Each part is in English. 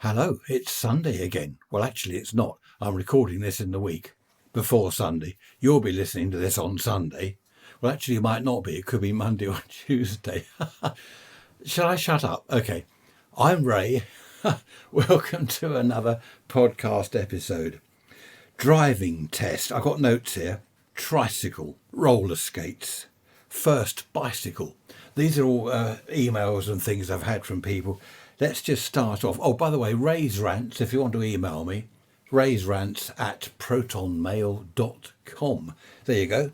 Hello, it's Sunday again. Well, actually, it's not. I'm recording this in the week before Sunday. You'll be listening to this on Sunday. Well, actually, it might not be. It could be Monday or Tuesday. Shall I shut up? Okay. I'm Ray. Welcome to another podcast episode. Driving test. I got notes here. Tricycle, roller skates, first bicycle. These are all emails and things I've had from people. Let's just start off. Oh, by the way, Ray's Rants, if you want to email me, raysrants@protonmail.com. There you go.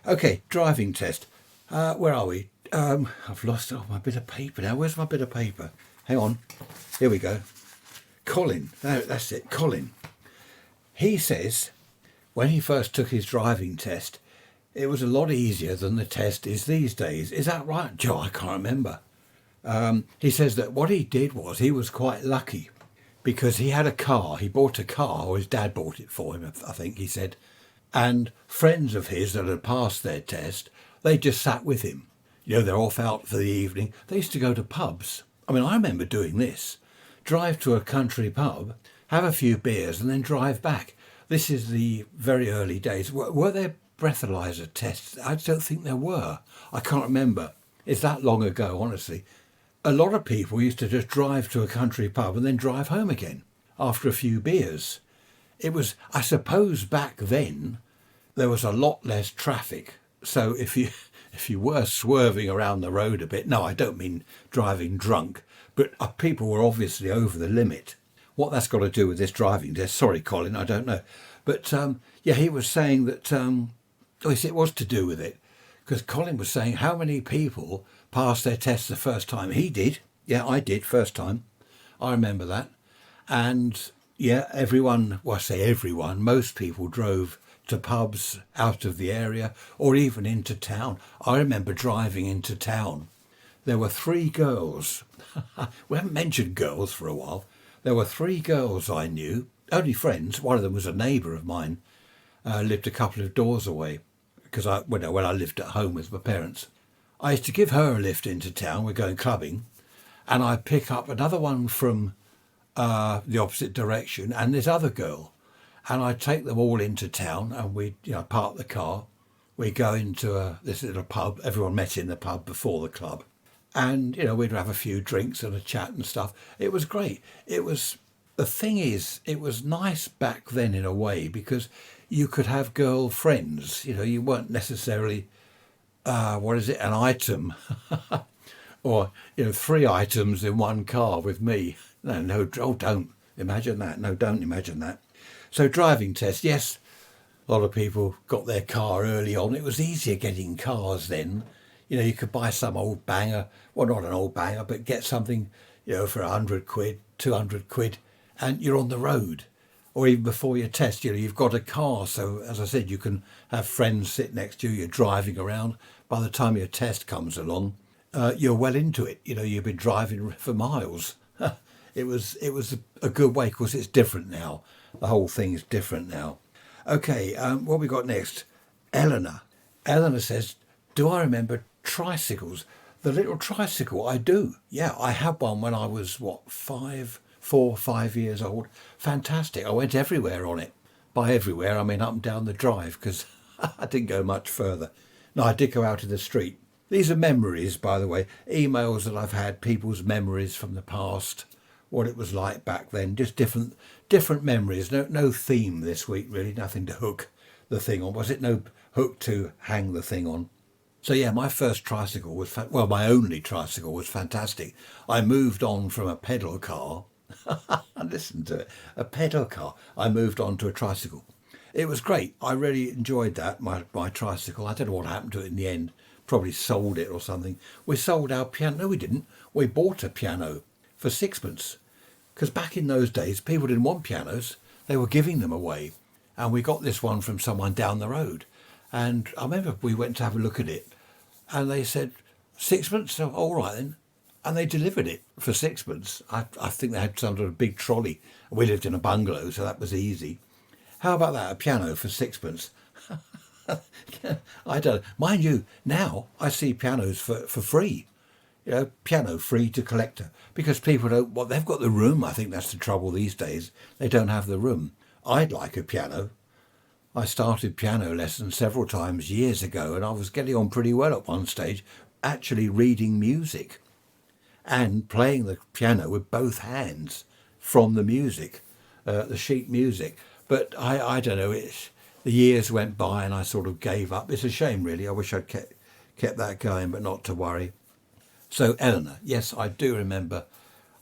Okay, driving test. Where are we? I've lost my bit of paper now. Where's my bit of paper? Hang on. Here we go. Colin. That's it. Colin. He says when he first took his driving test, it was a lot easier than the test is these days. Is that right, Joe? I can't remember. He says that what he did was he was quite lucky because he had a car. He bought a car, or his dad bought it for him, I think he said. And friends of his that had passed their test, they just sat with him. You know, they're off out for the evening. They used to go to pubs. I mean, I remember doing this. Drive to a country pub, have a few beers and then drive back. This is the very early days. Were there breathalyzer tests? I don't think there were. I can't remember. It's that long ago, honestly. A lot of people used to just drive to a country pub and then drive home again after a few beers. It was, I suppose back then, there was a lot less traffic. So if you were swerving around the road a bit, no, I don't mean driving drunk, but people were obviously over the limit. What that's got to do with this driving test, sorry, Colin, I don't know. But yeah, he was saying that, yes, it was to do with it. Because Colin was saying how many people passed their tests the first time. He did. Yeah, I did first time. I remember that. And yeah, everyone, well, I say everyone, most people drove to pubs out of the area or even into town. I remember driving into town. There were 3 girls. We haven't mentioned girls for a while. There were 3 girls I knew, only friends. One of them was a neighbour of mine, lived a couple of doors away. Because when I lived at home with my parents, I used to give her a lift into town. We're going clubbing, and I'd pick up another one from the opposite direction, and this other girl, and I'd take them all into town, and we'd park the car. We'd go into this little pub. Everyone met in the pub before the club, and we'd have a few drinks and a chat and stuff. It was great. The thing is, it was nice back then in a way because you could have girlfriends. You weren't necessarily, an item or, 3 items in one car with me. No, don't imagine that. No, don't imagine that. So driving test, yes, a lot of people got their car early on. It was easier getting cars then. You could buy some old banger, well, not an old banger, but get something, for 100 quid, 200 quid, and you're on the road. Or even before your test, you've got a car. So, as I said, you can have friends sit next to you. You're driving around. By the time your test comes along, you're well into it. You've been driving for miles. It was a good way. Of course, it's different now. The whole thing is different now. Okay, what we got next? Eleanor. Eleanor says, do I remember tricycles? The little tricycle, I do. Yeah, I had one when I was, 4 or 5 years old. Fantastic. I went everywhere on it. By everywhere, I mean up and down the drive because I didn't go much further. No, I did go out in the street. These are memories, by the way, emails that I've had, people's memories from the past, what it was like back then, just different memories. No theme this week, really, nothing to hook the thing on. Was it no hook to hang the thing on? So yeah, my first tricycle was, my only tricycle was fantastic. I moved on from a pedal car. Listen to it, a pedal car. I moved on to a tricycle. It was great. I really enjoyed that, my tricycle. I don't know what happened to it in the end. Probably sold it or something. We sold our piano. No, we didn't. We bought a piano for 6pence. Because back in those days, people didn't want pianos. They were giving them away. And we got this one from someone down the road. And I remember we went to have a look at it. And they said, 6pence? So, all right then. And they delivered it for 6pence. I think they had some sort of big trolley. We lived in a bungalow, so that was easy. How about that? A piano for 6pence? I don't know. Mind you, now I see pianos for free. piano free to collector, because people don't, well, they've got the room. I think that's the trouble these days. They don't have the room. I'd like a piano. I started piano lessons several times years ago, and I was getting on pretty well at one stage, actually reading music and playing the piano with both hands from the music, the sheet music. But I don't know, the years went by and I sort of gave up. It's a shame, really. I wish I'd kept that going, but not to worry. So Eleanor, yes, I do remember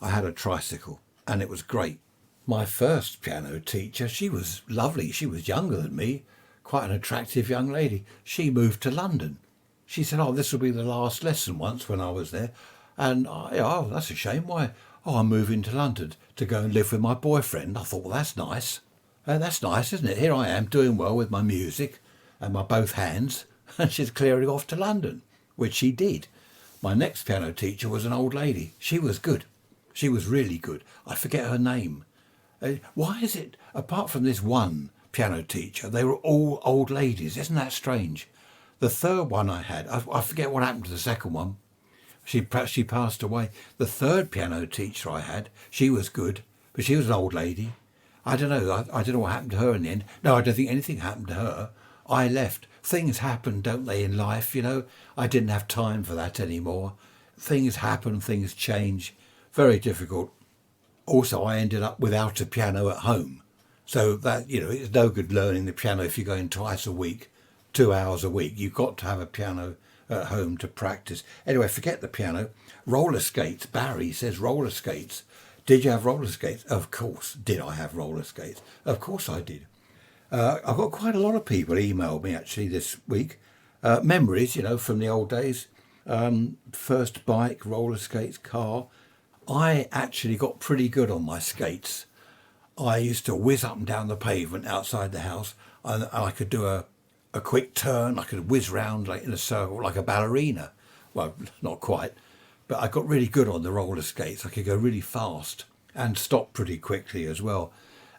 I had a tricycle and it was great. My first piano teacher, she was lovely. She was younger than me, quite an attractive young lady. She moved to London. She said, this will be the last lesson once when I was there. And that's a shame. Why? I'm moving to London to go and live with my boyfriend. I thought, well, that's nice. That's nice, isn't it? Here I am doing well with my music and my both hands, and she's clearing off to London, which she did. My next piano teacher was an old lady. She was good. She was really good. I forget her name. Why is it, apart from this one piano teacher, they were all old ladies? Isn't that strange? The third one I had, I forget what happened to the second one. She passed away. The third piano teacher I had, she was good, but she was an old lady. I don't know. I don't know what happened to her in the end. No, I don't think anything happened to her. I left. Things happen, don't they, in life, I didn't have time for that anymore. Things happen, things change. Very difficult. Also, I ended up without a piano at home. So that, it's no good learning the piano if you're going twice a week, 2 hours a week. You've got to have a piano at home to practice. Anyway, forget the piano. Roller skates. Barry says roller skates. Did you have roller skates? Of course. Did I have roller skates? Of course I did. I've got quite a lot of people emailed me actually this week. Memories, from the old days. First bike, roller skates, car. I actually got pretty good on my skates. I used to whiz up and down the pavement outside the house, and I could do a quick turn. I could whiz round like in a circle like a ballerina. Well, not quite, but I got really good on the roller skates. I could go really fast and stop pretty quickly as well.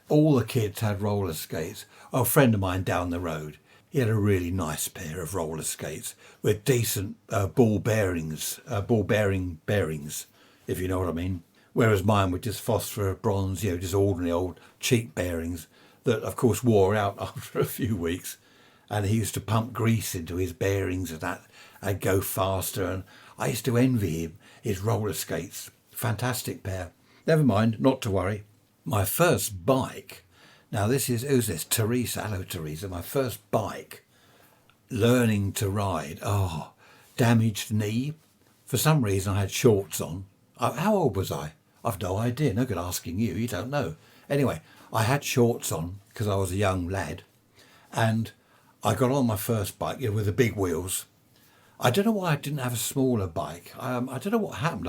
All the kids had roller skates. A friend of mine down the road, he had a really nice pair of roller skates with decent ball bearing bearings, if you know what I mean. Whereas mine were just phosphor, bronze, just ordinary old cheap bearings that, of course, wore out after a few weeks. And he used to pump grease into his bearings and that, and go faster. And I used to envy him, his roller skates. Fantastic pair. Never mind, not to worry. My first bike, now who's this? Teresa, hello Teresa. My first bike, learning to ride. Damaged knee. For some reason I had shorts on. How old was I? I've no idea. No good asking you. You don't know. Anyway, I had shorts on because I was a young lad, and I got on my first bike with the big wheels. I don't know why I didn't have a smaller bike. I don't know what happened.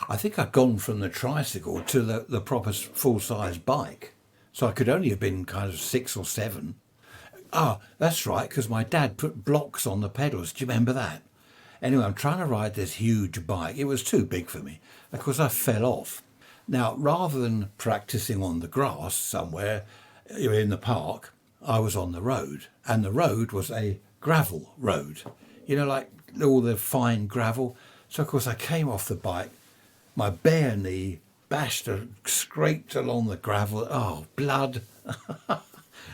I think I'd gone from the tricycle to the proper full-size bike. So I could only have been kind of 6 or 7. That's right, because my dad put blocks on the pedals. Do you remember that? Anyway, I'm trying to ride this huge bike. It was too big for me. Of course, I fell off. Now, rather than practicing on the grass somewhere in the park, I was on the road. And the road was a gravel road. Like all the fine gravel. So, of course, I came off the bike. My bare knee scraped along the gravel. Oh, blood.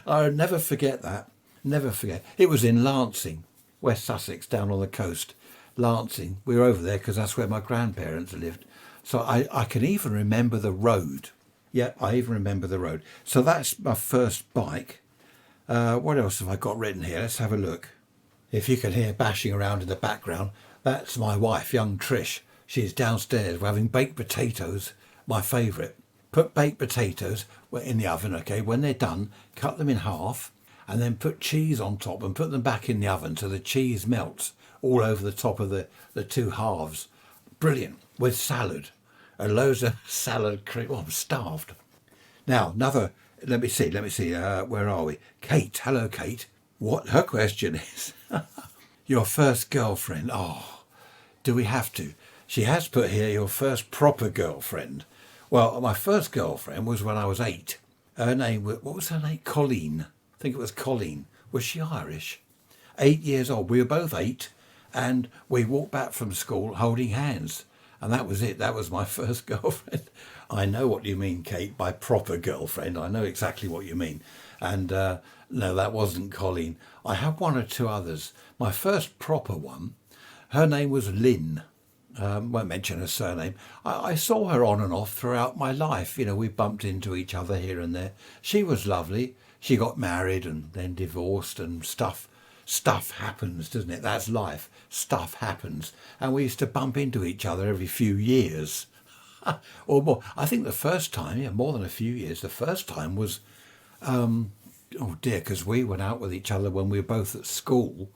I'll never forget that. Never forget. It was in Lancing, West Sussex, down on the coast. Lancing. We were over there because that's where my grandparents lived. So I can even remember the road. Yeah, I even remember the road. So that's my first bike. What else have I got written here? Let's have a look. If you can hear bashing around in the background, that's my wife, young Trish. She's downstairs. We're having baked potatoes, my favourite. Put baked potatoes in the oven, okay? When they're done, cut them in half and then put cheese on top and put them back in the oven so the cheese melts all over the top of the two halves. Brilliant. With salad. And loads of salad cream. I'm starved. Now, let me see. Where are we? Kate. Hello, Kate. What her question is, your first girlfriend. Do we have to? She has put here your first proper girlfriend. Well, my first girlfriend was when I was 8. Her name was, what was her name? Colleen. I think it was Colleen. Was she Irish? 8 years old. We were both 8. and we walked back from school holding hands. And that was it. That was my first girlfriend. I know what you mean, Kate, by proper girlfriend. I know exactly what you mean. And no, that wasn't Colleen. I had one or two others. My first proper one, her name was Lynn. Won't mention her surname. I saw her on and off throughout my life. You know, we bumped into each other here and there. She was lovely. She got married and then divorced and stuff. Stuff happens, doesn't it? That's life. Stuff happens. And we used to bump into each other every few years. Or more. I think the first time, more than a few years, the first time was, because we went out with each other when we were both at school.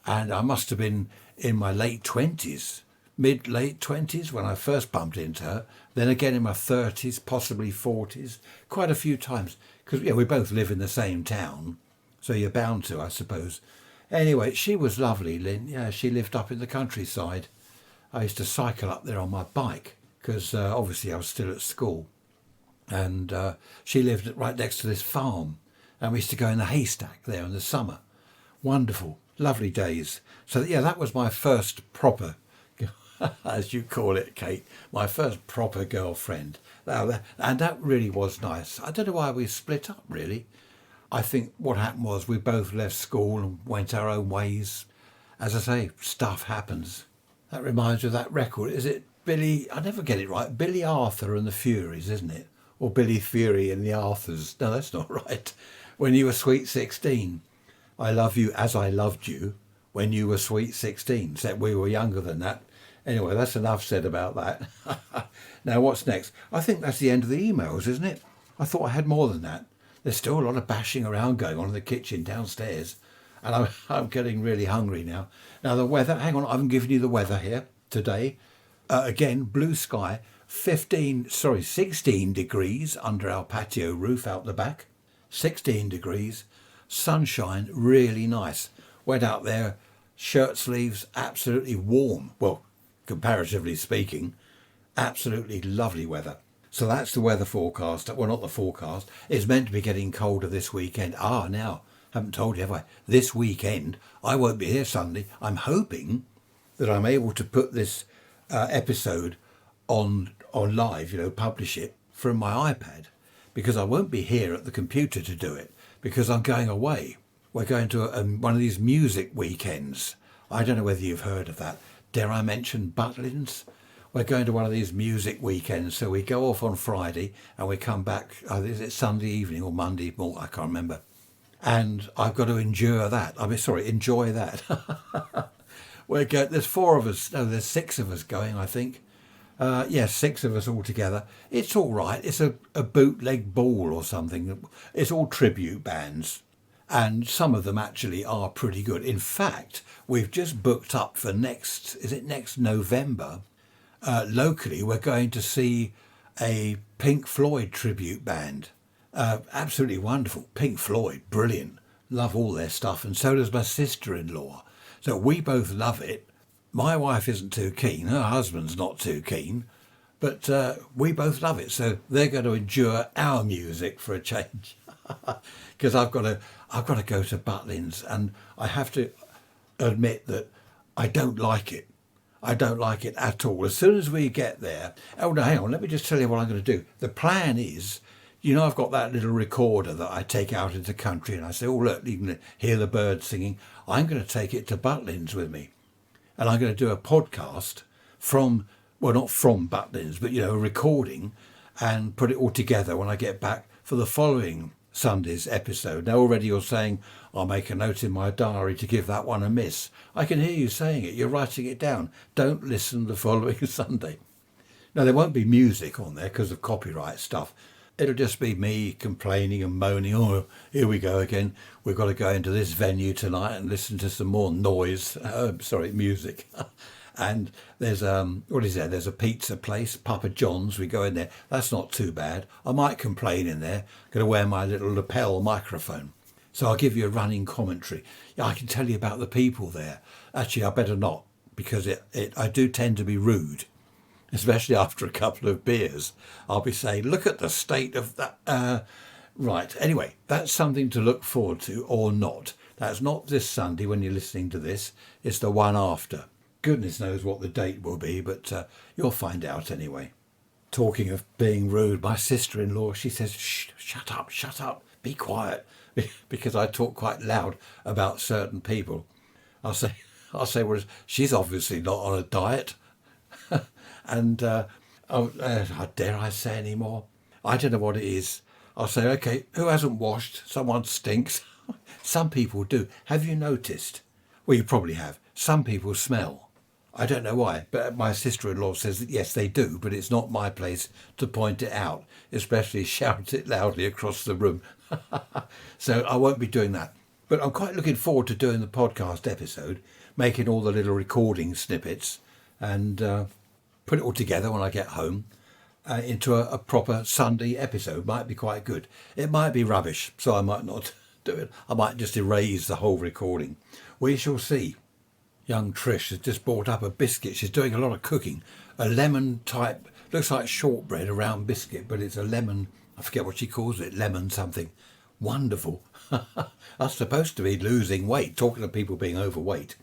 And I must have been in my late 20s. Late 20s when I first bumped into her, then again in my 30s, possibly 40s, quite a few times, because we both live in the same town, so you're bound to, I suppose. Anyway, she was lovely, Lynn. Yeah, she lived up in the countryside. I used to cycle up there on my bike, because obviously I was still at school, and she lived right next to this farm, and we used to go in the haystack there in the summer. Wonderful, lovely days. So yeah, that was my first proper, as you call it, Kate, my first proper girlfriend. And that really was nice. I don't know why we split up, really. I think what happened was we both left school and went our own ways. As I say, stuff happens. That reminds me of that record. Is it Billy? I never get it right. Billy Arthur and the Furies, isn't it? Or Billy Fury and the Arthurs. No, that's not right. When you were sweet 16. I love you as I loved you when you were sweet 16. Except we were younger than that. Anyway, that's enough said about that. Now, what's next? I think that's the end of the emails, isn't it? I thought I had more than that. There's still a lot of bashing around going on in the kitchen downstairs. And I'm getting really hungry now. Now, the weather, hang on, I haven't given you the weather here today. Again, blue sky, 16 degrees under our patio roof out the back. 16 degrees, sunshine, really nice. Went out there, shirt sleeves, absolutely warm. Well, comparatively speaking, absolutely lovely weather. So that's the weather forecast. Well, not the forecast. It's meant to be getting colder this weekend. Now, haven't told you, have I? This weekend, I won't be here Sunday. I'm hoping that I'm able to put this episode on live, publish it from my iPad, because I won't be here at the computer to do it, because I'm going away. We're going to one of these music weekends. I don't know whether you've heard of that. Dare I mention Butlins? We're going to one of these music weekends. So we go off on Friday and we come back, is it Sunday evening or Monday morning? I can't remember. And I've got to enjoy that. There's 4 of us. No, there's 6 of us going, I think. 6 of us all together. It's all right. It's a bootleg ball or something. It's all tribute bands. And some of them actually are pretty good. In fact, we've just booked up for next November? Locally, we're going to see a Pink Floyd tribute band. Absolutely wonderful. Pink Floyd, brilliant. Love all their stuff. And so does my sister-in-law. So we both love it. My wife isn't too keen. Her husband's not too keen. But we both love it. So they're going to endure our music for a change. Because I've got to go to Butlins, and I have to admit that I don't like it. I don't like it at all. As soon as we get there, no, hang on, let me just tell you what I'm going to do. The plan is, I've got that little recorder that I take out into the country, and I say, look, you can hear the birds singing. I'm going to take it to Butlins with me, and I'm going to do a podcast not from Butlins, but, a recording, and put it all together when I get back for the following Sunday's episode. Now already you're saying, I'll make a note in my diary to give that one a miss. I can hear you saying it. You're writing it down. Don't listen the following Sunday. Now there won't be music on there because of copyright stuff. It'll just be me complaining and moaning. Oh, here we go again. We've got to go into this venue tonight and listen to some more noise. Music. And there's there's a pizza place, Papa John's. We go in there. That's not too bad. I might complain in there. Going to wear my little lapel microphone. So I'll give you a running commentary. Yeah, I can tell you about the people there. Actually, I better not, because I do tend to be rude, especially after a couple of beers. I'll be saying, look at the state of that. Right. Anyway, that's something to look forward to, or not. That's not this Sunday when you're listening to this. It's the one after. Goodness knows what the date will be, but you'll find out anyway. Talking of being rude, my sister-in-law, she says, shh, shut up, be quiet, because I talk quite loud about certain people. I'll say, well, she's obviously not on a diet. And dare I say any more? I don't know what it is. I'll say, okay, who hasn't washed? Someone stinks. Some people do. Have you noticed? Well, you probably have. Some people smell. I don't know why, but my sister-in-law says that yes, they do, but it's not my place to point it out, especially shout it loudly across the room. So I won't be doing that. But I'm quite looking forward to doing the podcast episode, making all the little recording snippets and put it all together when I get home into a proper Sunday episode. Might be quite good. It might be rubbish, so I might not do it. I might just erase the whole recording. We shall see. Young Trish has just bought up a biscuit. She's doing a lot of cooking. A lemon type, looks like shortbread, a round biscuit, but it's a lemon, I forget what she calls it, lemon something. Wonderful. I'm supposed to be losing weight, talking to people being overweight.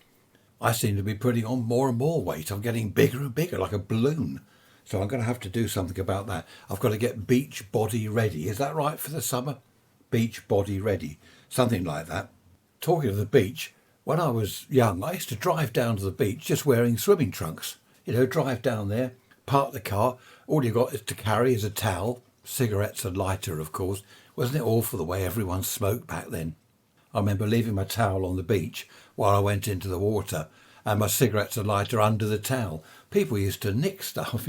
I seem to be putting on more and more weight. I'm getting bigger and bigger, like a balloon. So I'm going to have to do something about that. I've got to get beach body ready. Is that right for the summer? Beach body ready. Something like that. Talking of the beach, when I was young, I used to drive down to the beach just wearing swimming trunks. Drive down there, park the car. All you got is to carry is a towel, cigarettes and lighter, of course. Wasn't it awful the way everyone smoked back then? I remember leaving my towel on the beach while I went into the water and my cigarettes and lighter under the towel. People used to nick stuff,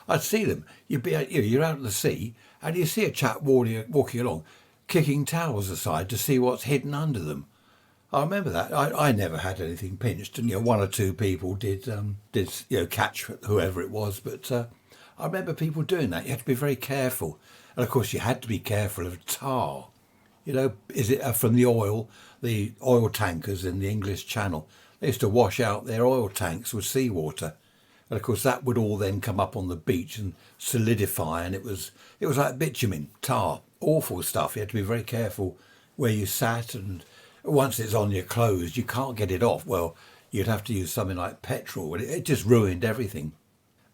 I'd see them. You're out at the sea and you see a chap walking along, kicking towels aside to see what's hidden under them. I remember that. I never had anything pinched, and one or two people did catch whoever it was. But I remember people doing that. You had to be very careful, and of course you had to be careful of tar. Is it from the oil tankers in the English Channel? They used to wash out their oil tanks with seawater, and of course that would all then come up on the beach and solidify, and it was like bitumen, tar, awful stuff. You had to be very careful where you sat, and once it's on your clothes, you can't get it off. Well, you'd have to use something like petrol. It just ruined everything.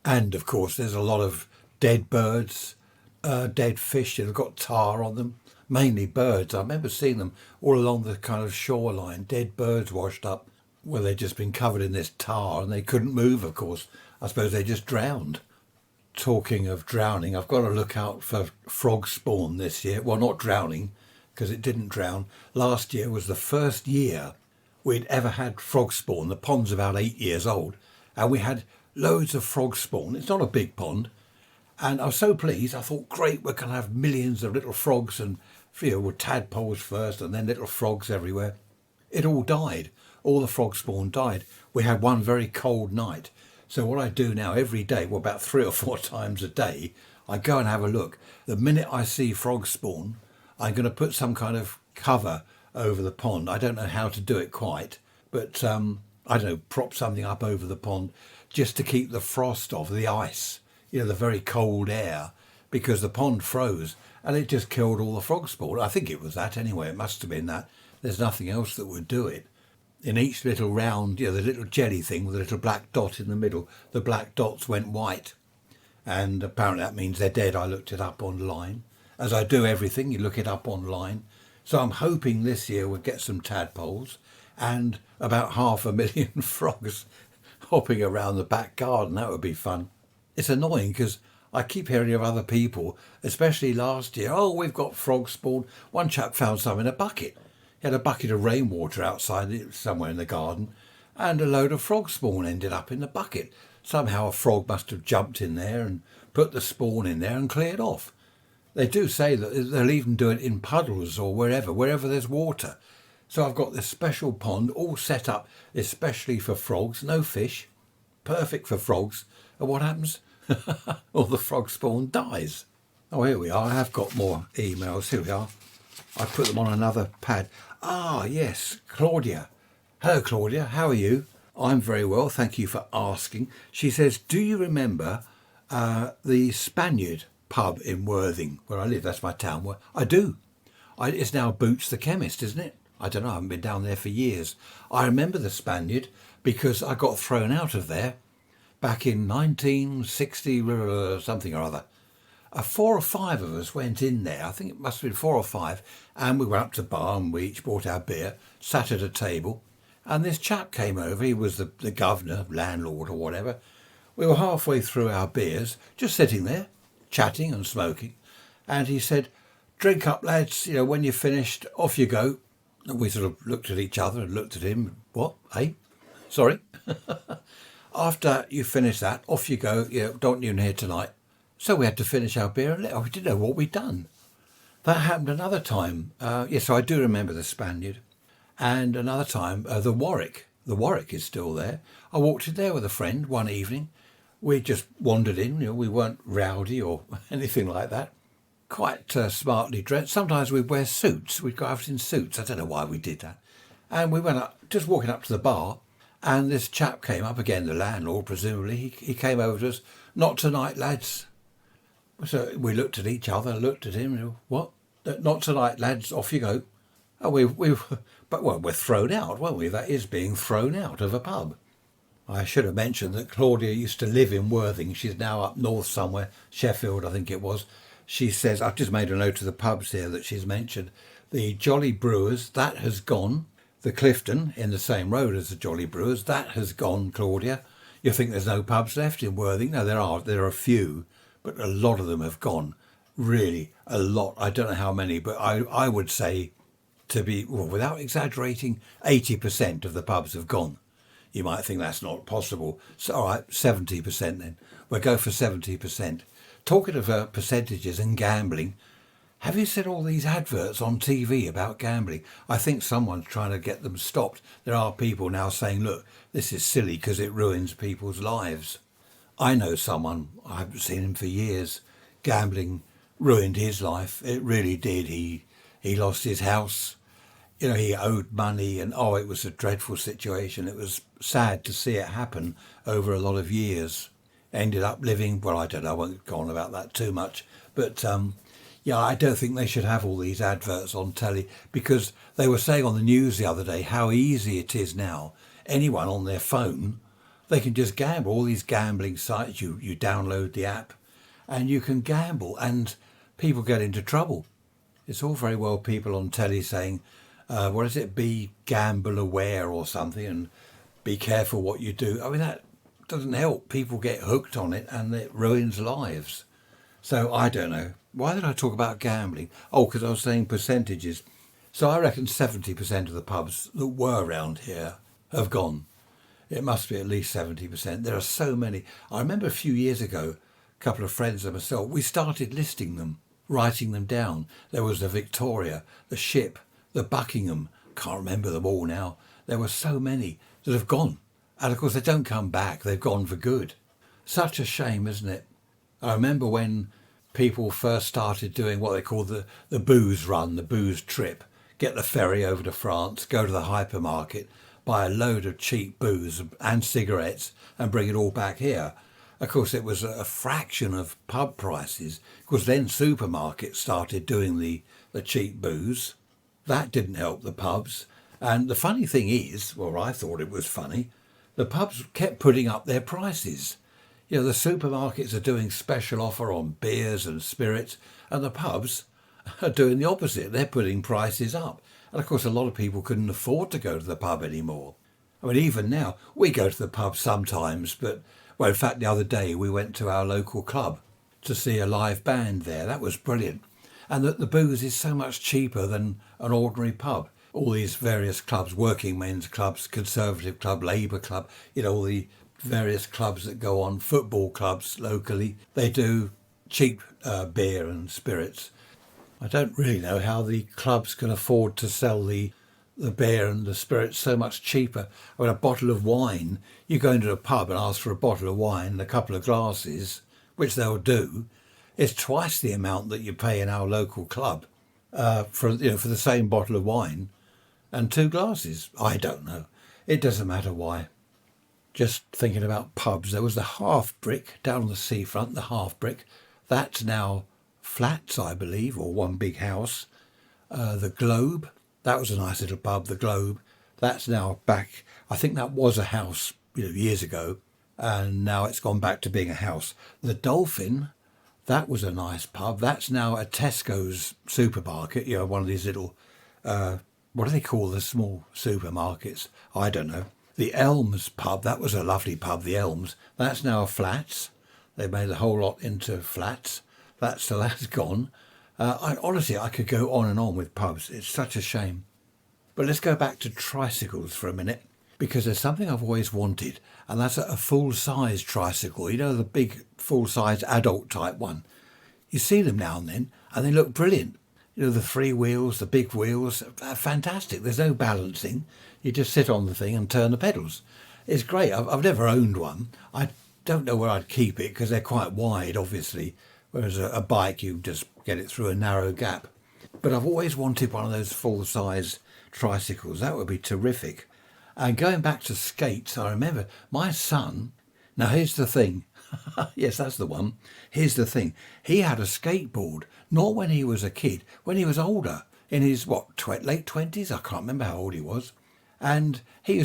And, of course, there's a lot of dead birds, dead fish that have got tar on them, mainly birds. I remember seeing them all along the kind of shoreline, dead birds washed up where they'd just been covered in this tar and they couldn't move, of course. I suppose they just drowned. Talking of drowning, I've got to look out for frog spawn this year. Well, not drowning, because it didn't drown. Last year was the first year we'd ever had frog spawn. The pond's about 8 years old, and we had loads of frog spawn. It's not a big pond, and I was so pleased. I thought, great, we're going to have millions of little frogs, and with tadpoles first, and then little frogs everywhere. It all died. All the frog spawn died. We had one very cold night. So what I do now every day, about 3 or 4 times a day, I go and have a look. The minute I see frog spawn, I'm going to put some kind of cover over the pond. I don't know how to do it quite, but I don't know, prop something up over the pond just to keep the frost off, the ice, the very cold air, because the pond froze and it just killed all the frog spawn. I think it was that anyway. It must have been that. There's nothing else that would do it. In each little round, the little jelly thing with a little black dot in the middle, the black dots went white. And apparently that means they're dead. I looked it up online. As I do everything, you look it up online. So I'm hoping this year we'll get some tadpoles and about 500,000 frogs hopping around the back garden. That would be fun. It's annoying because I keep hearing of other people, especially last year. Oh, we've got frog spawn. One chap found some in a bucket. He had a bucket of rainwater outside somewhere in the garden, and a load of frog spawn ended up in the bucket. Somehow a frog must have jumped in there and put the spawn in there and cleared off. They do say that they'll even do it in puddles or wherever there's water. So I've got this special pond all set up especially for frogs, no fish, perfect for frogs. And what happens? All the frog spawn dies. Oh, here we are. I have got more emails. Here we are. I put them on another pad. Ah, yes, Claudia. Hello, Claudia. How are you? I'm very well. Thank you for asking. She says, do you remember the Spaniard pub in Worthing, where I live? That's my town. I do. It's now Boots the Chemist, isn't it? I don't know, I haven't been down there for years. I remember the Spaniard because I got thrown out of there back in 1960, something or other. 4 or 5 of us went in there. I think it must have been 4 or 5. And we went up to the bar and we each bought our beer, sat at a table. And this chap came over. He was the governor, landlord or whatever. We were halfway through our beers, just sitting there, chatting and smoking. And he said, "Drink up, lads. When you're finished, off you go." And we sort of looked at each other and looked at him. "What? Eh? Sorry?" "After you finish that, off you go. Don't you here tonight." So we had to finish our beer and we didn't know what we'd done. That happened another time. Yes, I do remember the Spaniard. And another time, the Warwick. The Warwick is still there. I walked in there with a friend one evening. We just wandered in. We weren't rowdy or anything like that. Quite smartly dressed. Sometimes we'd wear suits. We'd go out in suits. I don't know why we did that. And we went up, just walking up to the bar. And this chap came up again, the landlord, presumably. He came over to us. "Not tonight, lads." So we looked at each other, looked at him. "What? Not tonight, lads. Off you go." Oh, we're thrown out, weren't we? That is being thrown out of a pub. I should have mentioned that Claudia used to live in Worthing. She's now up north somewhere, Sheffield, I think it was. She says, I've just made a note of the pubs here that she's mentioned. The Jolly Brewers, that has gone. The Clifton, in the same road as the Jolly Brewers, that has gone, Claudia. You think there's no pubs left in Worthing? No, there are a few. But a lot of them have gone. Really, a lot. I don't know how many, but I would say, to be, without exaggerating, 80% of the pubs have gone. You might think that's not possible. So, all right, 70% then. We'll go for 70%. Talking of percentages and gambling, have you seen all these adverts on TV about gambling? I think someone's trying to get them stopped. There are people now saying, look, this is silly because it ruins people's lives. I know someone, I haven't seen him for years, gambling ruined his life. It really did. He lost his house. He owed money and, it was a dreadful situation. It was sad to see it happen over a lot of years. Ended up living, I don't know, I won't go on about that too much. But, I don't think they should have all these adverts on telly because they were saying on the news the other day how easy it is now. Anyone on their phone, they can just gamble. All these gambling sites, you download the app and you can gamble and people get into trouble. It's all very well people on telly saying, be gamble aware or something and be careful what you do. I mean, that doesn't help. People get hooked on it and it ruins lives. So I don't know. Why did I talk about gambling? Because I was saying percentages. So I reckon 70% of the pubs that were around here have gone. It must be at least 70%. There are so many. I remember a few years ago, a couple of friends and myself, we started listing them, writing them down. There was the Victoria, the Ship, the Buckingham. Can't remember them all now. There were so many that have gone. And of course, they don't come back. They've gone for good. Such a shame, isn't it? I remember when people first started doing what they call the booze run, the booze trip. Get the ferry over to France, go to the hypermarket, buy a load of cheap booze and cigarettes and bring it all back here. Of course, it was a fraction of pub prices because then supermarkets started doing the cheap booze. That didn't help the pubs. And the funny thing is, I thought it was funny, the pubs kept putting up their prices. The supermarkets are doing special offer on beers and spirits, and the pubs are doing the opposite. They're putting prices up. And of course, a lot of people couldn't afford to go to the pub anymore. I mean, even now, we go to the pub sometimes, but, in fact, the other day we went to our local club to see a live band there. That was brilliant. And the booze is so much cheaper than an ordinary pub. All these various clubs, working men's clubs, Conservative club, Labour club, all the various clubs that go on, football clubs locally, they do cheap beer and spirits. I don't really know how the clubs can afford to sell the beer and the spirits so much cheaper. I mean, a bottle of wine, you go into a pub and ask for a bottle of wine and a couple of glasses, which they'll do, it's twice the amount that you pay in our local club for the same bottle of wine and 2 glasses. I don't know. It doesn't matter why. Just thinking about pubs, there was the Half Brick down on the seafront, the Half Brick. That's now flats, I believe, or one big house. The Globe, That was a nice little pub, the Globe. That's now back. I think that was a house, years ago, and now it's gone back to being a house. The Dolphin, that was a nice pub. That's now a Tesco's supermarket, one of these little, what do they call the small supermarkets? I don't know. The Elms pub, that was a lovely pub, the Elms. That's now a flats. They've made the whole lot into flats. So that's gone. Honestly, I could go on and on with pubs. It's such a shame. But let's go back to tricycles for a minute, because there's something I've always wanted, and that's a full-size tricycle. The big full-size adult type one. You see them now and then, and they look brilliant. The 3 wheels, the big wheels, fantastic. There's no balancing. You just sit on the thing and turn the pedals. It's great. I've never owned one. I don't know where I'd keep it because they're quite wide, obviously, whereas a bike, you just get it through a narrow gap. But I've always wanted one of those full-size tricycles. That would be terrific. And going back to skates, I remember my son, now here's the thing. Yes, that's the one. Here's the thing. He had a skateboard, not when he was a kid, when he was older, in his, late 20s? I can't remember how old he was. And he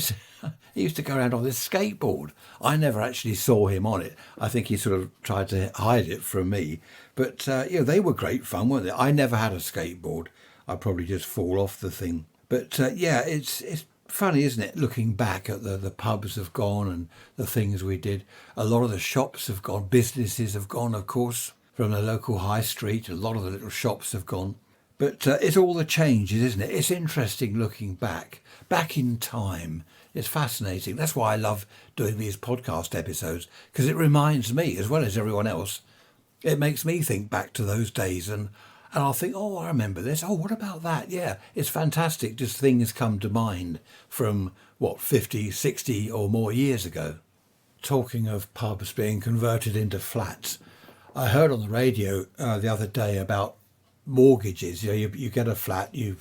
used to go around on this skateboard. I never actually saw him on it. I think he sort of tried to hide it from me. But, they were great fun, weren't they? I never had a skateboard. I'd probably just fall off the thing. But, it's funny, isn't it, looking back at the pubs have gone and the things we did. A lot of the shops have gone. Businesses have gone, of course, from the local high street. A lot of the little shops have gone. But it's all the changes, isn't it? It's interesting looking back in time. It's fascinating. That's why I love doing these podcast episodes, because it reminds me, as well as everyone else, it makes me think back to those days and I'll think, oh, I remember this. Oh, what about that? Yeah, it's fantastic. Just things come to mind from, 50, 60 or more years ago. Talking of pubs being converted into flats, I heard on the radio the other day about mortgages. You get a flat, you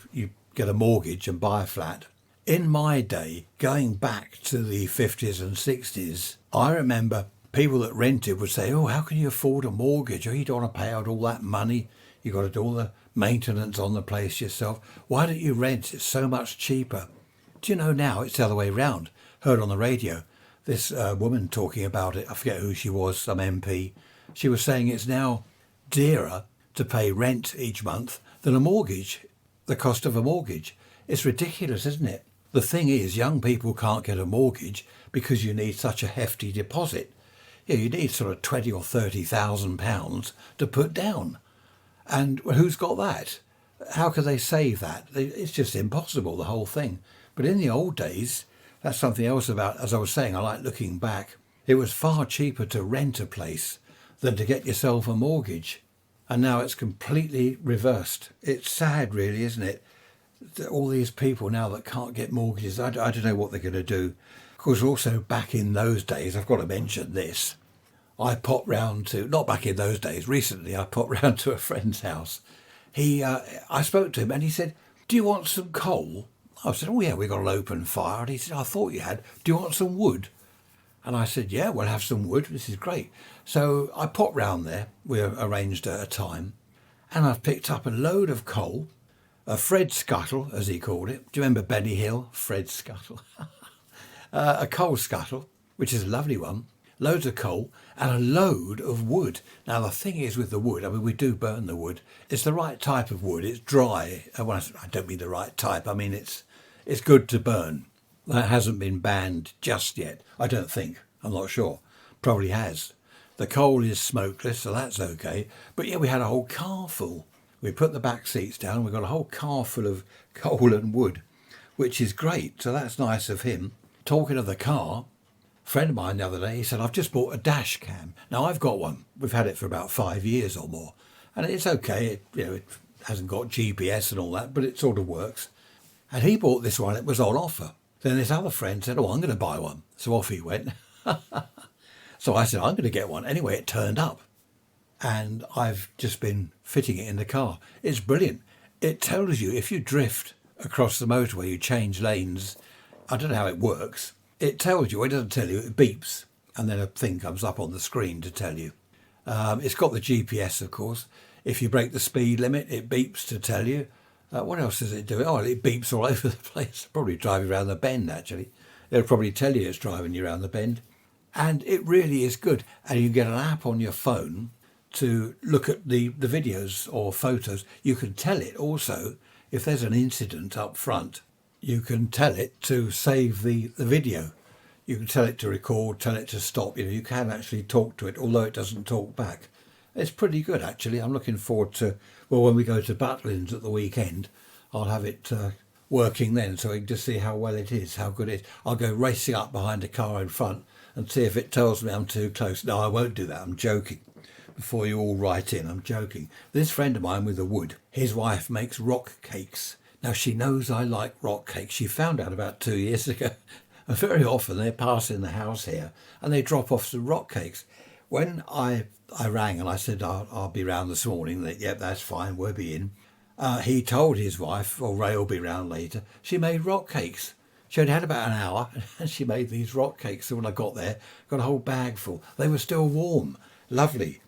get a mortgage and buy a flat. In my day, going back to the 50s and 60s, I remember people that rented would say, oh, how can you afford a mortgage? Oh, you don't want to pay out all that money. You've got to do all the maintenance on the place yourself. Why don't you rent? It's so much cheaper. Do you know now it's the other way round? Heard on the radio, this woman talking about it. I forget who she was, some MP. She was saying it's now dearer to pay rent each month than a mortgage, the cost of a mortgage. It's ridiculous, isn't it? The thing is, young people can't get a mortgage because you need such a hefty deposit. You need sort of 20 or 30,000 pounds to put down. And who's got that? How can they save that? It's just impossible, the whole thing. But in the old days, that's something else about, as I was saying, I like looking back. It was far cheaper to rent a place than to get yourself a mortgage. And now it's completely reversed. It's sad, really, isn't it? All these people now that can't get mortgages, I don't know what they're going to do. Of course, also back in those days, I've got to mention this. I popped round to, not back in those days, recently I popped round to a friend's house. I spoke to him and he said, do you want some coal? I said, oh yeah, we got an open fire. And he said, I thought you had. Do you want some wood? And I said, yeah, we'll have some wood. This is great. So I popped round there. We arranged a time. And I've picked up a load of coal, a Fred scuttle, as he called it. Do you remember Benny Hill? Fred scuttle. A coal scuttle, which is a lovely one. Loads of coal and a load of wood. Now, the thing is with the wood, I mean, we do burn the wood. It's the right type of wood. It's dry. Well, I don't mean the right type. I mean, it's good to burn. That hasn't been banned just yet. I don't think. I'm not sure. Probably has. The coal is smokeless, so that's okay. But yeah, we had a whole car full. We put the back seats down. We got a whole car full of coal and wood, which is great. So that's nice of him. Talking of the car, a friend of mine the other day, he said, I've just bought a dash cam. Now, I've got one. We've had it for about 5 years or more. And it's okay. It hasn't got GPS and all that, but it sort of works. And he bought this one. It was on offer. Then this other friend said, oh, I'm going to buy one. So off he went. So I said, I'm going to get one. Anyway, it turned up. And I've just been fitting it in the car. It's brilliant. It tells you if you drift across the motorway, you change lanes. I don't know how it works. It tells you, it doesn't tell you, it beeps. And then a thing comes up on the screen to tell you. It's got the GPS, of course. If you break the speed limit, it beeps to tell you. What else does it do? Oh, it beeps all over the place. Probably driving around the bend, actually. It'll probably tell you it's driving you around the bend. And it really is good. And you get an app on your phone to look at the videos or photos. You can tell it also, if there's an incident up front, you can tell it to save the video. You can tell it to record, tell it to stop. You can actually talk to it, although it doesn't talk back. It's pretty good, actually. I'm looking forward to, when we go to Butlins at the weekend, I'll have it working then, so we can just see how well it is, how good it is. I'll go racing up behind a car in front and see if it tells me I'm too close. No, I won't do that. I'm joking. Before you all write in, I'm joking. This friend of mine with the wood, his wife makes rock cakes. Now, she knows I like rock cakes. She found out about 2 years ago. And very often they pass in the house here and they drop off some rock cakes. When I rang and I said, I'll be round this morning, that, yep, that's fine, we'll be in. He told his wife, well, Ray will be round later. She made rock cakes. She only had about an hour and she made these rock cakes. So when I got there, got a whole bag full. They were still warm. Lovely.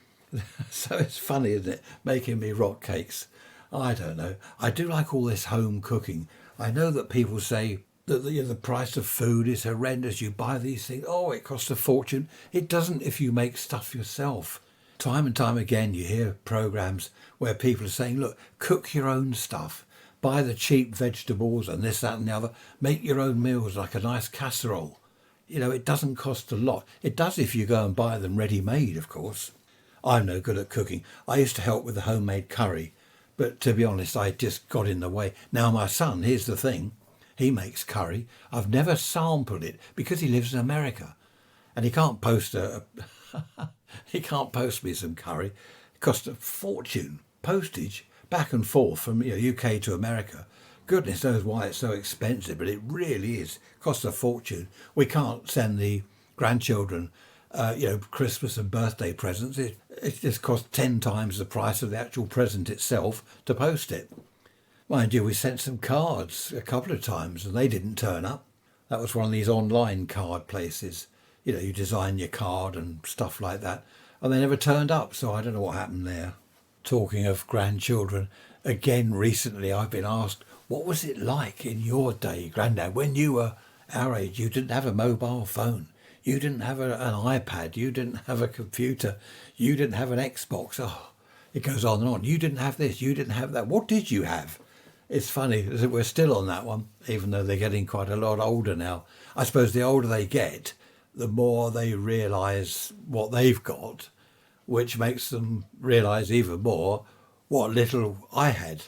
So it's funny, isn't it, making me rock cakes? I don't know. I do like all this home cooking. I know that people say that the price of food is horrendous. You buy these things, oh, it costs a fortune. It doesn't if you make stuff yourself. Time and time again, you hear programs where people are saying, look, cook your own stuff. Buy the cheap vegetables and this, that and the other. Make your own meals like a nice casserole. It doesn't cost a lot. It does if you go and buy them ready-made, of course. I'm no good at cooking. I used to help with the homemade curry, but to be honest, I just got in the way. Now my son, here's the thing, he makes curry. I've never sampled it because he lives in America, and he can't post he can't post me some curry. It costs a fortune, postage back and forth from UK to America. Goodness knows why it's so expensive, but it really is. It costs a fortune. We can't send the grandchildren Christmas and birthday presents. It just costs 10 times the price of the actual present itself to post it. Mind you, we sent some cards a couple of times and they didn't turn up. That was one of these online card places. You design your card and stuff like that. And they never turned up, so I don't know what happened there. Talking of grandchildren, again recently I've been asked, what was it like in your day, Grandad, when you were our age? You didn't have a mobile phone. You didn't have an iPad. You didn't have a computer. You didn't have an Xbox. Oh, it goes on and on. You didn't have this. You didn't have that. What did you have? It's funny that we're still on that one, even though they're getting quite a lot older now. I suppose the older they get, the more they realise what they've got, which makes them realise even more what little I had.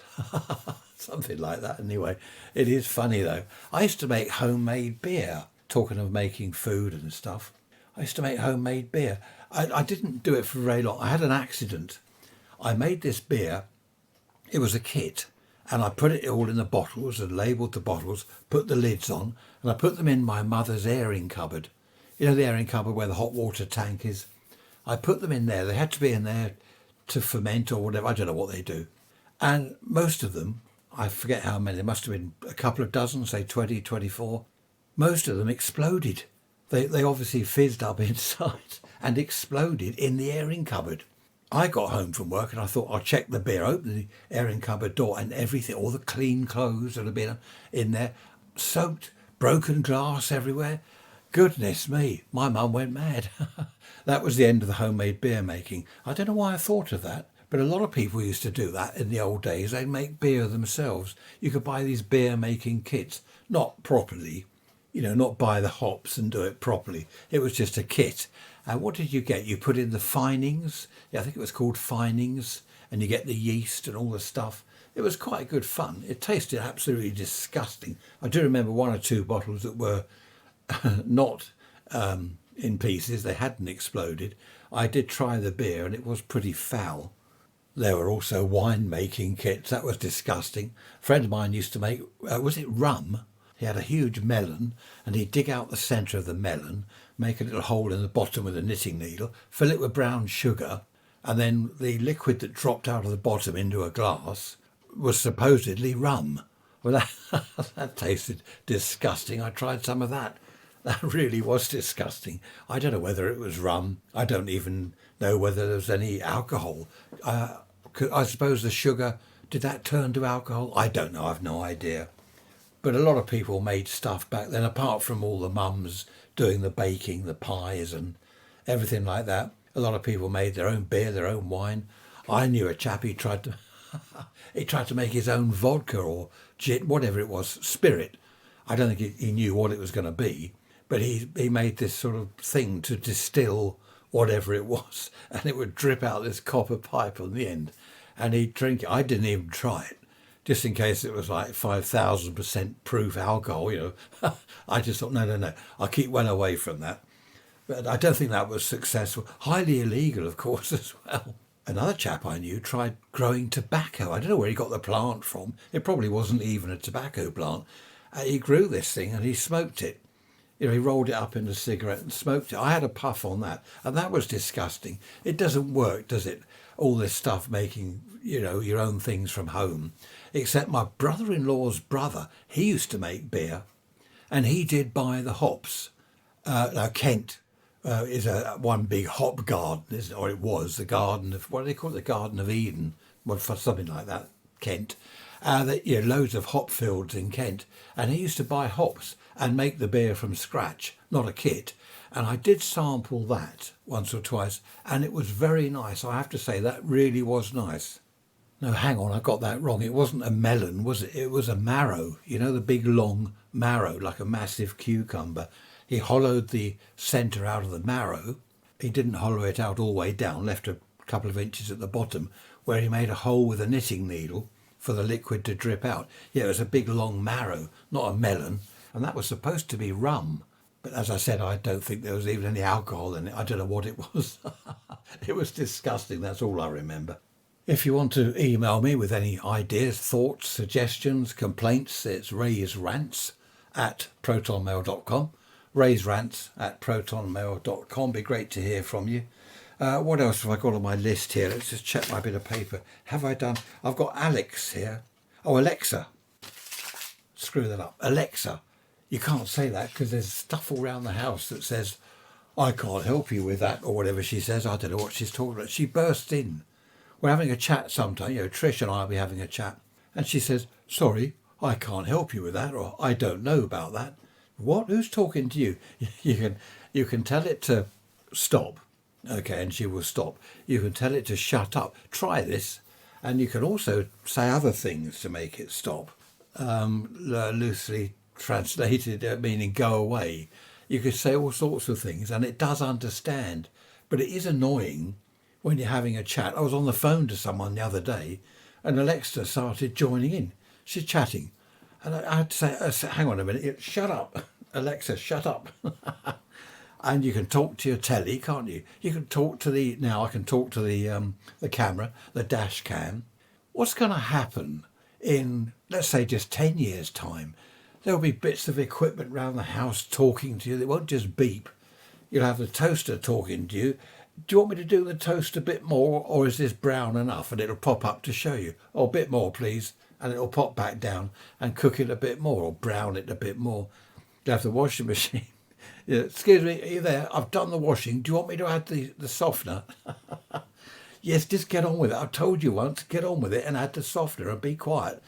Something like that anyway. It is funny though. I used to make homemade beer. Talking of making food and stuff, I used to make homemade beer. I didn't do it for very long. I had an accident. I made this beer. It was a kit. And I put it all in the bottles and labelled the bottles, put the lids on, and I put them in my mother's airing cupboard. The airing cupboard where the hot water tank is. I put them in there. They had to be in there to ferment or whatever. I don't know what they do. And most of them, I forget how many, there must have been a couple of dozen, say 20, 24. Most of them exploded. They obviously fizzed up inside and exploded in the airing cupboard. I got home from work and I thought I'll check the beer, open the airing cupboard door and everything, all the clean clothes that had been in there, soaked, broken glass everywhere. Goodness me, my mum went mad. That was the end of the homemade beer making. I don't know why I thought of that, but a lot of people used to do that in the old days. They'd make beer themselves. You could buy these beer making kits, not properly. Not buy the hops and do it properly. It was just a kit. And what did you get? You put in the finings. Yeah, I think it was called finings. And you get the yeast and all the stuff. It was quite good fun. It tasted absolutely disgusting. I do remember one or two bottles that were not in pieces. They hadn't exploded. I did try the beer and it was pretty foul. There were also wine making kits. That was disgusting. A friend of mine used to make, was it rum? He had a huge melon and he'd dig out the centre of the melon, make a little hole in the bottom with a knitting needle, fill it with brown sugar, and then the liquid that dropped out of the bottom into a glass was supposedly rum. Well, that tasted disgusting. I tried some of that. That really was disgusting. I don't know whether it was rum. I don't even know whether there was any alcohol. I suppose the sugar Did that turn to alcohol? I don't know, I've no idea. But a lot of people made stuff back then, apart from all the mums doing the baking, the pies and everything like that. A lot of people made their own beer, their own wine. I knew a chap, he tried to make his own vodka or gin, whatever it was, spirit. I don't think he knew what it was going to be, but he made this sort of thing to distill whatever it was, and it would drip out this copper pipe on the end, and he'd drink it. I didn't even try it, just in case it was like 5,000% proof alcohol, I just thought, no, I'll keep well away from that. But I don't think that was successful. Highly illegal, of course, as well. Another chap I knew tried growing tobacco. I don't know where he got the plant from. It probably wasn't even a tobacco plant. He grew this thing and he smoked it. He rolled it up in a cigarette and smoked it. I had a puff on that, and that was disgusting. It doesn't work, does it? All this stuff making, your own things from home. Except my brother-in-law's brother, he used to make beer, and he did buy the hops. Now, Kent is one big hop garden, isn't it? Or it was the garden of, what do they call it? The Garden of Eden, for something like that, Kent. Loads of hop fields in Kent, and he used to buy hops and make the beer from scratch, not a kit. And I did sample that once or twice, and it was very nice. I have to say, that really was nice. No, hang on, I got that wrong. It wasn't a melon, was it? It was a marrow, the big long marrow, like a massive cucumber. He hollowed the centre out of the marrow. He didn't hollow it out all the way down, left a couple of inches at the bottom, where he made a hole with a knitting needle for the liquid to drip out. Yeah, it was a big long marrow, not a melon, and that was supposed to be rum. But as I said, I don't think there was even any alcohol in it. I don't know what it was. It was disgusting, that's all I remember. If you want to email me with any ideas, thoughts, suggestions, complaints, it's raiserants@protonmail.com. raiserants@protonmail.com. Be great to hear from you. What else have I got on my list here? Let's just check my bit of paper. Have I done? I've got Alex here. Oh, Alexa. Screw that up. Alexa. You can't say that because there's stuff all around the house that says, I can't help you with that, or whatever she says. I don't know what she's talking about. She bursts in. We're having a chat sometime. Trish and I will be having a chat. And she says, sorry, I can't help you with that, or I don't know about that. What? Who's talking to you? You can tell it to stop. Okay, and she will stop. You can tell it to shut up. Try this. And you can also say other things to make it stop. Loosely translated, meaning go away. You could say all sorts of things, and it does understand. But it is annoying when you're having a chat. I was on the phone to someone the other day, and Alexa started joining in. She's chatting. And I had to say, hang on a minute, shut up. Alexa, shut up. And you can talk to your telly, can't you? You can talk to I can talk to the camera, the dash cam. What's going to happen in, let's say, just 10 years' time? There'll be bits of equipment around the house talking to you. They won't just beep. You'll have the toaster talking to you. Do you want me to do the toast a bit more, or is this brown enough? And it'll pop up to show you. Oh, a bit more, please. And it'll pop back down and cook it a bit more, or brown it a bit more. You have the washing machine. Yeah, excuse me, are you there? I've done the washing. Do you want me to add the softener? Yes, just get on with it. I told you once, get on with it and add the softener and be quiet.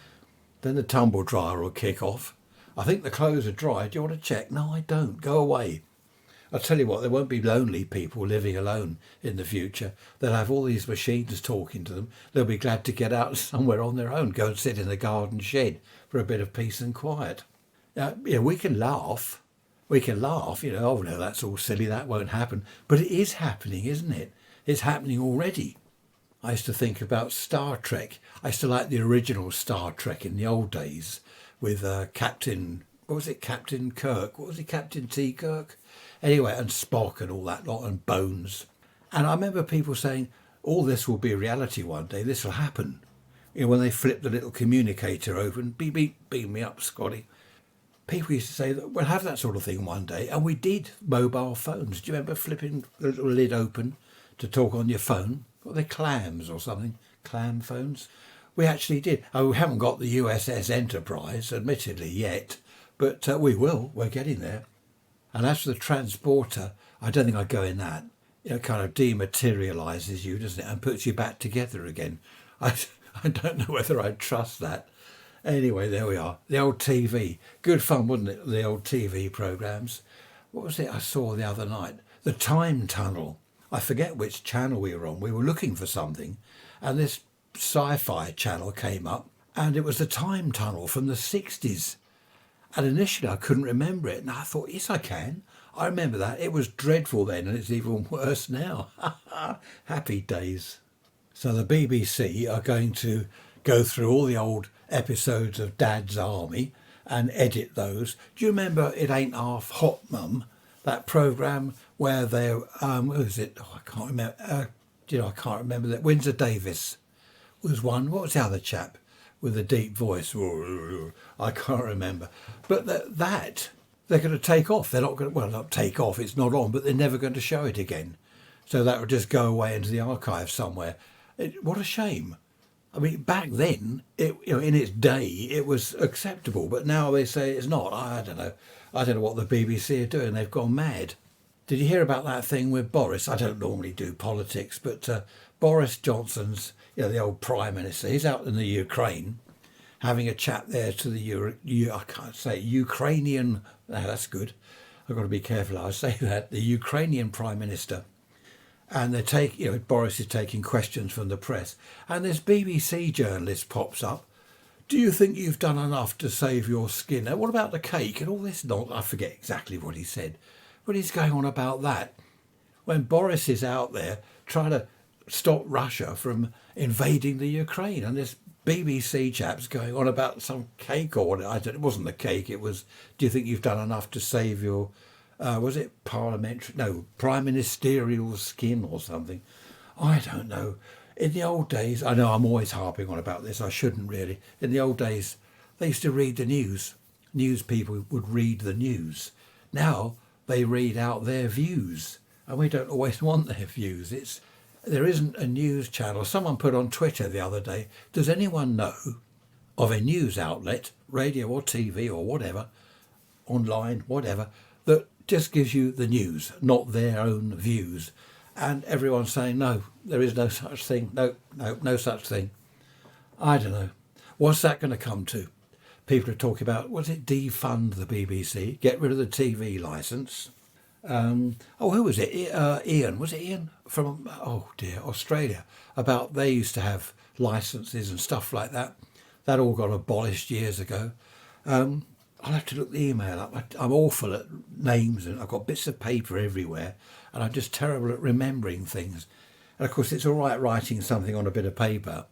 Then the tumble dryer will kick off. I think the clothes are dry. Do you want to check? No, I don't. Go away. I'll tell you what, there won't be lonely people living alone in the future. They'll have all these machines talking to them. They'll be glad to get out somewhere on their own, go and sit in the garden shed for a bit of peace and quiet. We can laugh. Oh no, that's all silly, that won't happen. But it is happening, isn't it? It's happening already. I used to think about Star Trek. I used to like the original Star Trek in the old days with Captain Kirk? What was he, Captain T. Kirk? Anyway, and Spock and all that lot, and Bones. And I remember people saying, all this will be reality one day, this will happen. When they flip the little communicator open, beep, beep, beam me up, Scotty. People used to say that we'll have that sort of thing one day, and we did. Mobile phones. Do you remember flipping the little lid open to talk on your phone? What are they, clams or something? Clam phones? We actually did. We haven't got the USS Enterprise, admittedly, yet, but we will. We're getting there. And as for the transporter, I don't think I'd go in that. It kind of dematerialises you, doesn't it, and puts you back together again. I don't know whether I'd trust that. Anyway, there we are. The old TV. Good fun, wasn't it? The old TV programmes. What was it I saw the other night? The Time Tunnel. I forget which channel we were on. We were looking for something, and this sci-fi channel came up, and it was the Time Tunnel from the 60s. And initially I couldn't remember it, and I thought, yes, I can. I remember that. It was dreadful then, and it's even worse now. Happy days. So the BBC are going to go through all the old episodes of Dad's Army and edit those. Do you remember It Ain't Half Hot, Mum? That programme where they, who was it? Oh, I can't remember. I can't remember that. Windsor Davis was one. What was the other chap with a deep voice? I can't remember. But that they're going to take off. They're not going to, well, not take off. It's not on, but they're never going to show it again. So that will just go away into the archive somewhere. What a shame. I mean, back then, in its day, it was acceptable, but now they say it's not. I don't know. I don't know what the BBC are doing. They've gone mad. Did you hear about that thing with Boris? I don't normally do politics, but Boris Johnson's, the old Prime Minister, he's out in the Ukraine having a chat there to the I can't say Ukrainian. No, that's good. I've got to be careful how I say that. The Ukrainian Prime Minister. And Boris is taking questions from the press. And this BBC journalist pops up. Do you think you've done enough to save your skin? Now, what about the cake and all this? I forget exactly what he said. But he's going on about that. When Boris is out there trying to stop Russia from invading the Ukraine. And this BBC chap's going on about some cake or what. It wasn't the cake. It was, do you think you've done enough to save your... was it prime ministerial skin or something? I don't know. In the old days, I know I'm always harping on about this, I shouldn't really. In the old days, they used to read the news. News people would read the news. Now, they read out their views. And we don't always want their views. There isn't a news channel. Someone put on Twitter the other day, does anyone know of a news outlet, radio or TV or whatever, online, whatever, that just gives you the news, not their own views? And everyone's saying, no, there is no such thing. No such thing. I don't know. What's that going to come to? People are talking about, defund the BBC, get rid of the TV licence. Who was it? Ian. Was it Ian from, Australia? About they used to have licences and stuff like that. That all got abolished years ago. I'll have to look the email up. I'm awful at names and I've got bits of paper everywhere and I'm just terrible at remembering things. And of course it's all right writing something on a bit of paper.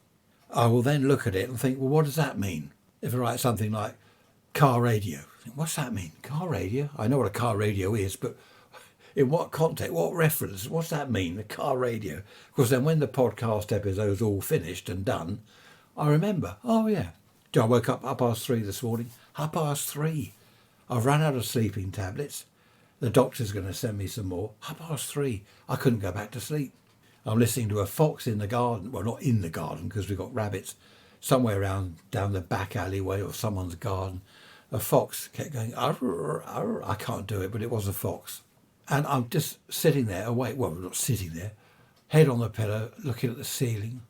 I will then look at it and think, well, what does that mean? If I write something like car radio, what's that mean? Car radio? I know what a car radio is, but in what context, what reference, what's that mean, the car radio? Of course, then when the podcast episode's all finished and done, I remember, oh yeah. I woke up 3:30 this morning. 3:30. I've run out of sleeping tablets. The doctor's going to send me some more. 3:30. I couldn't go back to sleep. I'm listening to a fox in the garden. Well, not in the garden because we've got rabbits. Somewhere around down the back alleyway of someone's garden. A fox kept going, arr, arr. I can't do it, but it was a fox. And I'm just sitting there awake. Well, not sitting there. Head on the pillow, looking at the ceiling,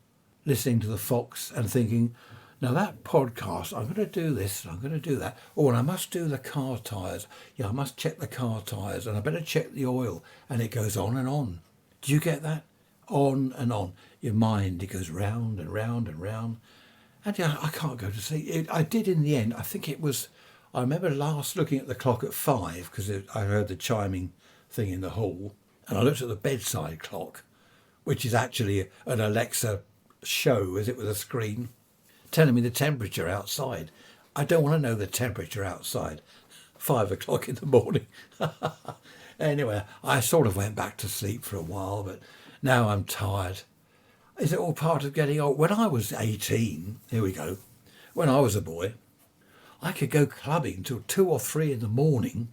listening to the fox and thinking, now that podcast, I'm going to do this, I'm going to do that. Oh, and I must do the car tyres. Yeah, I must check the car tyres and I better check the oil. And it goes on and on. Do you get that? On and on. Your mind, it goes round and round and round. And yeah, I can't go to sleep. I did in the end. I think it was, I remember last looking at the clock at 5 because I heard the chiming thing in the hall. And I looked at the bedside clock, which is actually an Alexa show, is it, with a screen telling me the temperature outside. I don't want to know the temperature outside. 5 o'clock in the morning. Anyway, I sort of went back to sleep for a while, but now I'm tired. Is it all part of getting old? When I was 18, here we go, when I was a boy, I could go clubbing till 2 or 3 in the morning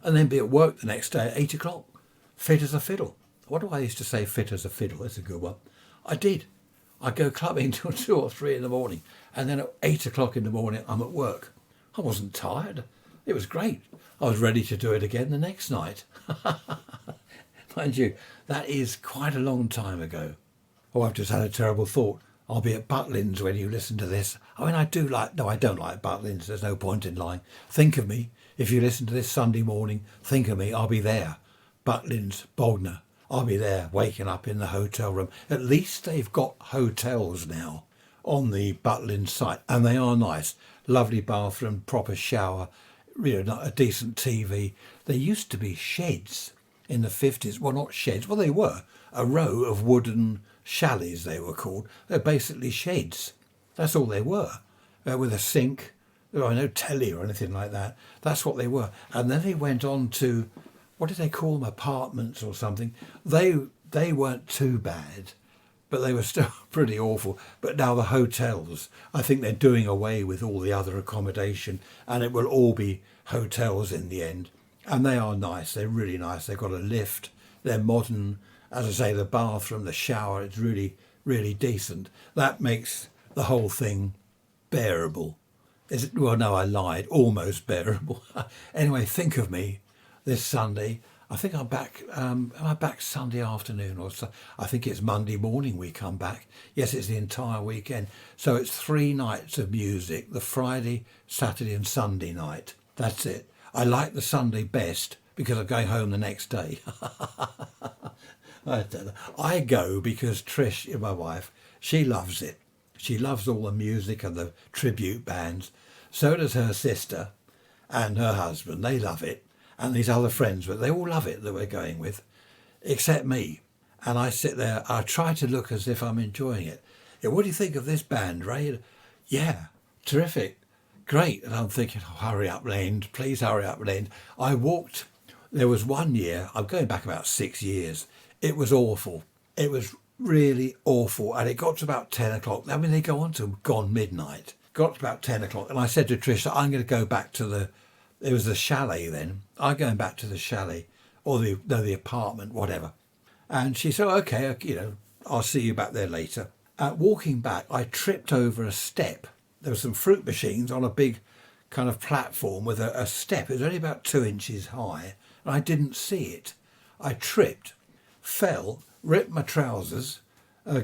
and then be at work the next day at 8 o'clock, fit as a fiddle. What do I used to say, fit as a fiddle? That's a good one. I did. I'd go clubbing till 2 or 3 in the morning and then at 8 o'clock in the morning I'm at work. I wasn't tired. It was great. I was ready to do it again the next night. Mind you, that is quite a long time ago. Oh, I've just had a terrible thought. I'll be at Butlins when you listen to this. I mean, I don't like Butlins. There's no point in lying. Think of me. If you listen to this Sunday morning, think of me. I'll be there. Butlins, Bognor. I'll be there, waking up in the hotel room. At least they've got hotels now on the Butlins site, and they are nice. Lovely bathroom, proper shower, a decent TV. There used to be sheds in the 50s. Well, not sheds. Well, they were a row of wooden chalets, they were called. They're basically sheds. That's all they were, with a sink. There was no telly or anything like that. That's what they were. And then they went on to, what did they call them, apartments or something. They weren't too bad, but they were still pretty awful. But now the hotels, I think they're doing away with all the other accommodation, and it will all be hotels in the end. And they are nice. They're really nice. They've got a lift. They're modern. As I say, the bathroom, the shower, it's really, really decent. That makes the whole thing bearable. Well, no, I lied. Almost bearable. Anyway, think of me this Sunday. I think I'm back. Am I back Sunday afternoon or so? I think it's Monday morning we come back. Yes, it's the entire weekend. So it's 3 nights of music, the Friday, Saturday and Sunday night. That's it. I like the Sunday best because I'm going home the next day. I don't know. I go because Trish, my wife, she loves it. She loves all the music and the tribute bands. So does her sister and her husband. They love it. And these other friends, but they all love it that we're going with, except me. And I sit there, I try to look as if I'm enjoying it. Yeah, what do you think of this band, Ray? Yeah, terrific, great. And I'm thinking, oh, hurry up, Lane, please hurry up, Lane. I walked, there was one year, I'm going back about 6 years, it was awful. It was really awful. And it got to about 10 o'clock. I mean, they go on to gone midnight. Got to about 10 o'clock. And I said to Trish, I'm going to go back to it was the chalet then. I'm going back to the chalet or the apartment, whatever. And she said, okay, I'll see you back there later. Walking back, I tripped over a step. There were some fruit machines on a big kind of platform with a step. It was only about 2 inches high. And I didn't see it. I tripped, fell, ripped my trousers,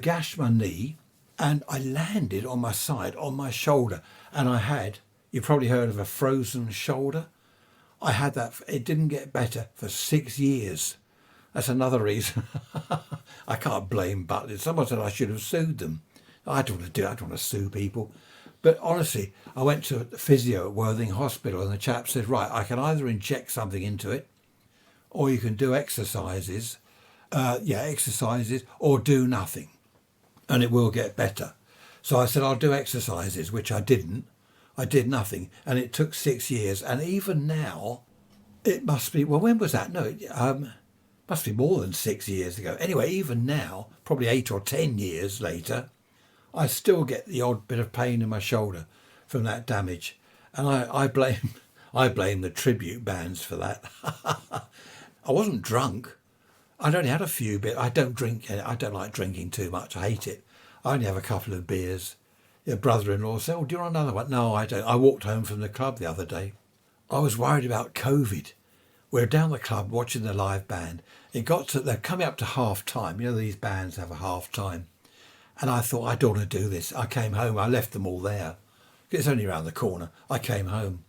gashed my knee, and I landed on my side, on my shoulder. And I had, you probably heard of a frozen shoulder. I had that, it didn't get better for 6 years. That's another reason. I can't blame Butlins. Someone said I should have sued them. I don't want to do it. I don't want to sue people. But honestly, I went to a physio at Worthing Hospital and the chap said, right, I can either inject something into it or you can do exercises, or do nothing and it will get better. So I said, I'll do exercises, which I didn't. I did nothing and it took 6 years. And even now, it must be, well, when was that? No, must be more than 6 years ago. Anyway, even now, probably 8 or 10 years later, I still get the odd bit of pain in my shoulder from that damage. And I blame the tribute bands for that. I wasn't drunk. I'd only had a few bit. I don't drink. I don't like drinking too much. I hate it. I only have a couple of beers. Your brother-in-law said, oh, do you want another one? No, I don't. I walked home from the club the other day. I was worried about COVID. We're down the club watching the live band. They're coming up to half time. You know, these bands have a half time. And I thought, I don't want to do this. I came home. I left them all there. It's only around the corner. I came home.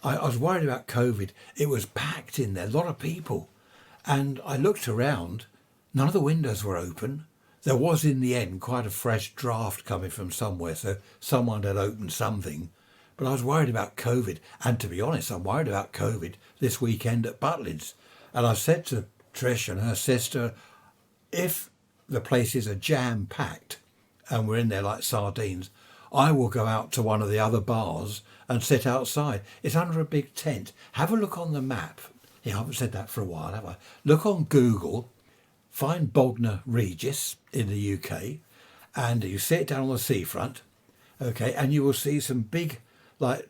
I was worried about COVID. It was packed in there, a lot of people. And I looked around. None of the windows were open. There was, in the end, quite a fresh draft coming from somewhere. So someone had opened something. But I was worried about COVID. And to be honest, I'm worried about COVID this weekend at Butlins. And I said to Trish and her sister, if the places are jam-packed and we're in there like sardines, I will go out to one of the other bars and sit outside. It's under a big tent. Have a look on the map. Yeah, I haven't said that for a while, have I? Look on Google, find Bognor Regis in the UK, and you sit down on the seafront, okay, and you will see some big, like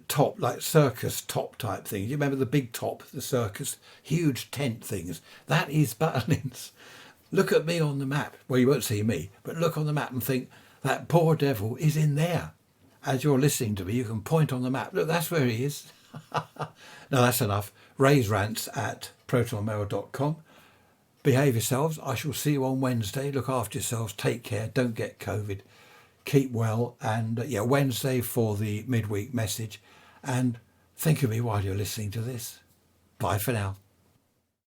circus top type things. You remember the big top, the circus, huge tent things? That is Butlins. Look at me on the map. Well, you won't see me, but look on the map and think, that poor devil is in there. As you're listening to me, you can point on the map. Look, that's where he is. No, that's enough. Ray's Rants at protonmail.com. Behave yourselves. I shall see you on Wednesday. Look after yourselves. Take care. Don't get COVID. keep well, and Wednesday for the midweek message. And think of me while you're listening to this. Bye for now.